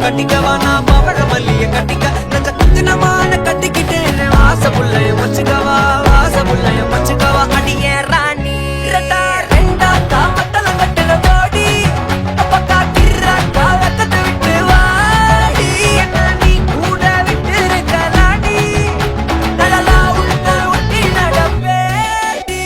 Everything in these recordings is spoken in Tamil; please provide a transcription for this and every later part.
கட்டிக்கவா நான் பவழ மல்லிய கட்டிக்க நஞ்ச குத்தினமான கட்டிக்கிட்டேன் வாச புள்ளைய வச்சுக்கவா வாச புள்ளைய வச்சுக்கவா அடியே ராணி ரெண்டா ரெண்டா காமத்தல கட்டுல போடி அப்பக்கா கிராக்கா வெக்கத்தை விட்டு வாடி என்ன நீ கூட விட்டு இருக்கலாடி நலலா உள்ள ஒட்டி நடப்பேடி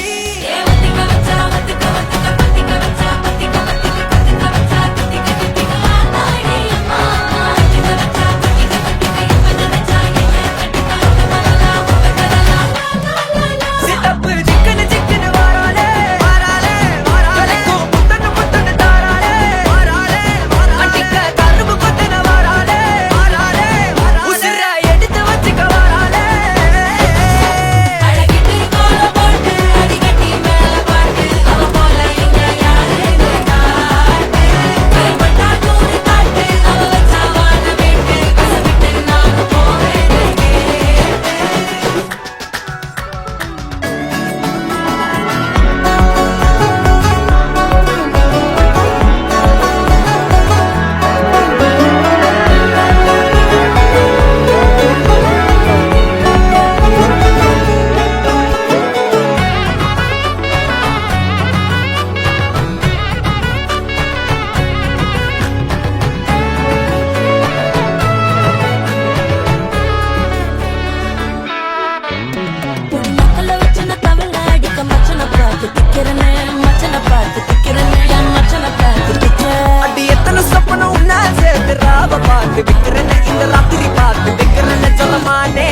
சித்தப்பு சிக்கனு சிக்கனு வாராலே வாராலே வாராலே முத்தனு முத்தனு தாராலே வாராலே வாராலே அடிக்க கரும்பு கொத்தன வாராலே வாராலே வாராலே உசிர எடுத்து வச்சுக்க வாராலே அழகிட்டு கோல போட்டு அடிக்கட்டி மேல பாட்டு அவ போல எங்க யாருன்னு காட்டு கைப்பட்டா தூரி காட்டு அவ வச்சா வாழ வேட்டு கசவிட்டு நானும் போவேன் மக்கள வச்சு நான் தவள அடிக்க மச்சனை பார்த்து திக்கிறனே மச்சனை பார்த்து திக்கிறனே என் மச்சனை பார்த்து திக்கிறேன் அடி எத்தனை சொப்பனம் உன்னா சேர்த்து ராவ பார்த்து விக்கிறேன்னு இந்த ராத்திரி பார்த்து விக்கிறேன்னு சொல்லமானே